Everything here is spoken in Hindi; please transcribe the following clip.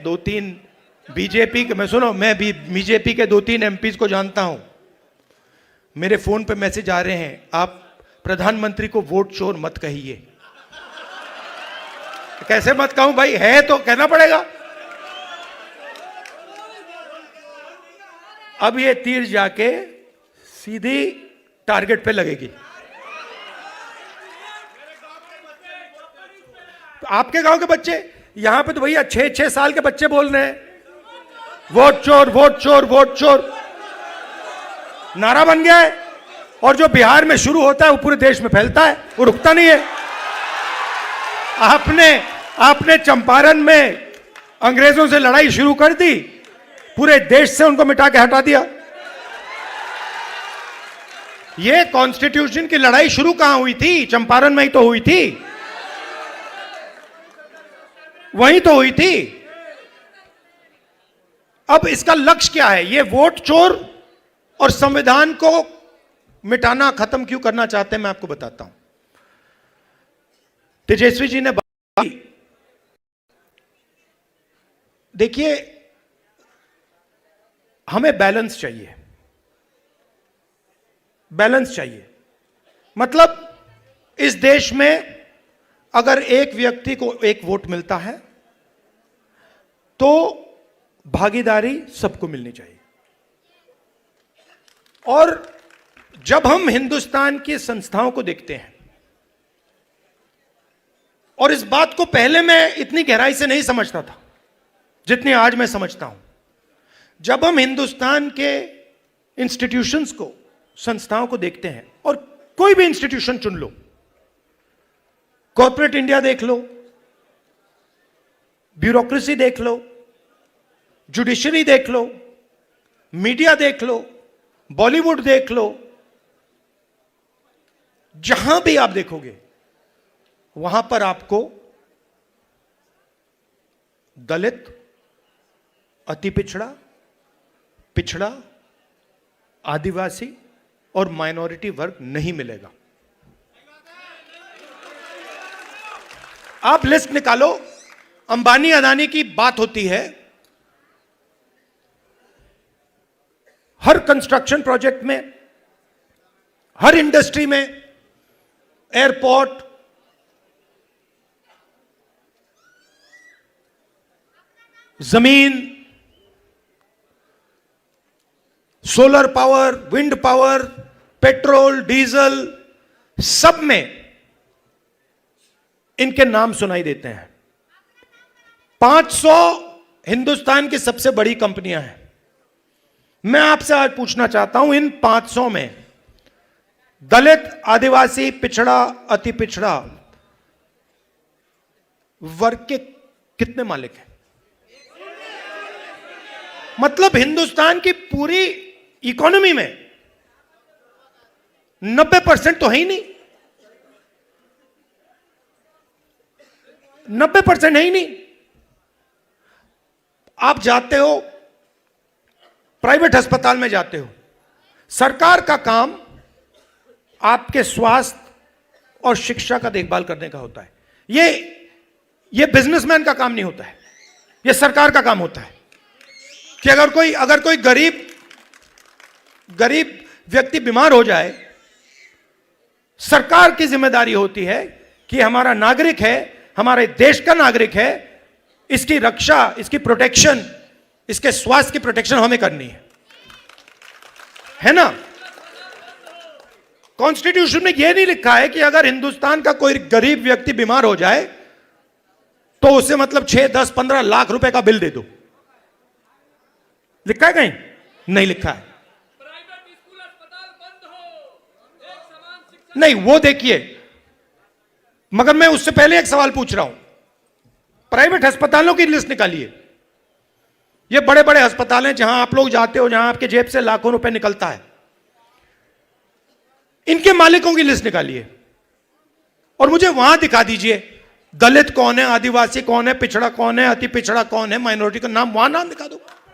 दो तीन बीजेपी के, मैं सुनो, मैं भी बीजेपी के 2-3 एमपीज को जानता हूं। मेरे फोन पे मैसेज आ रहे हैं, आप प्रधानमंत्री को वोट चोर मत कहिए। कैसे मत कहूं भाई, है तो कहना पड़ेगा। अब ये तीर जाके सीधी टारगेट पे लगेगी। आपके गांव के बच्चे, यहां पे तो भैया 6-6 साल के बच्चे बोल रहे हैं वोट चोर वोट चोर वोट चोर, नारा बन गया है। और जो बिहार में शुरू होता है वो पूरे देश में फैलता है, वो रुकता नहीं है। आपने चंपारण में अंग्रेजों से लड़ाई शुरू कर दी, पूरे देश से उनको मिटा के हटा दिया। ये कॉन्स्टिट्यूशन की लड़ाई शुरू कहां हुई थी? चंपारण में ही तो हुई थी, वहीं तो हुई थी। अब इसका लक्ष्य क्या है? ये वोट चोर और संविधान को मिटाना, खत्म क्यों करना चाहते हैं, मैं आपको बताता हूं। तेजस्वी जी ने बात की, देखिए हमें बैलेंस चाहिए, बैलेंस चाहिए। मतलब इस देश में अगर एक व्यक्ति को एक वोट मिलता है तो भागीदारी सबको मिलनी चाहिए। और जब हम हिंदुस्तान की संस्थाओं को देखते हैं, और इस बात को पहले मैं इतनी गहराई से नहीं समझता था जितनी आज मैं समझता हूं, जब हम हिंदुस्तान के इंस्टीट्यूशंस को, संस्थाओं को देखते हैं, और कोई भी इंस्टीट्यूशन चुन लो, कॉर्पोरेट इंडिया देख लो, ब्यूरोक्रेसी देख लो, जुडिशरी देख लो, मीडिया देख लो, बॉलीवुड देख लो, जहां भी आप देखोगे वहां पर आपको दलित, अति पिछड़ा, पिछड़ा, आदिवासी और माइनॉरिटी वर्ग नहीं मिलेगा। आप लिस्ट निकालो, अंबानी अदानी की बात होती है, हर कंस्ट्रक्शन प्रोजेक्ट में, हर इंडस्ट्री में, एयरपोर्ट, जमीन, solar power, wind power, petrol, diesel, सब में इनके नाम सुनाई देते हैं। 500 हिंदुस्तान की सबसे बड़ी कंपनियां हैं। मैं आपसे आज पूछना चाहता हूं, इन 500 में दलित, आदिवासी, पिछड़ा, अति पिछड़ा वर्ग के कितने मालिक हैं? मतलब हिंदुस्तान की पूरी इकोनॉमी में 90% तो है ही नहीं, 90% है ही नहीं। आप जाते हो प्राइवेट अस्पताल में, जाते हो, सरकार का काम आपके स्वास्थ्य और शिक्षा का देखभाल करने का होता है। ये बिजनेसमैन का काम नहीं होता है, ये सरकार का काम होता है। कि अगर कोई गरीब व्यक्ति बीमार हो जाए, सरकार की जिम्मेदारी होती है कि हमारा नागरिक है, हमारे देश का नागरिक है, इसकी रक्षा, इसकी प्रोटेक्शन, इसके स्वास्थ्य की प्रोटेक्शन हमें करनी है ना। कॉन्स्टिट्यूशन में यह नहीं लिखा है कि अगर हिंदुस्तान का कोई गरीब व्यक्ति बीमार हो जाए तो उसे मतलब 6, 10, 15 लाख रुपए का बिल दे दो। लिखा है कहीं? नहीं लिखा है। प्राइवेट स्कूल अस्पताल बंद हो, एक समान शिक्षा, नहीं, वो देखिए, मगर मैं उससे पहले एक सवाल पूछ रहा हूं। प्राइवेट अस्पतालों की लिस्ट निकालिए। ये बड़े बड़े अस्पताल हैं जहां आप लोग जाते हो, जहां आपके जेब से लाखों रुपए निकलता है, इनके मालिकों की लिस्ट निकालिए और मुझे वहां दिखा दीजिए दलित कौन है, आदिवासी कौन है, पिछड़ा कौन है, अति पिछड़ा कौन है, माइनॉरिटी का नाम, वहां नाम दिखा दो।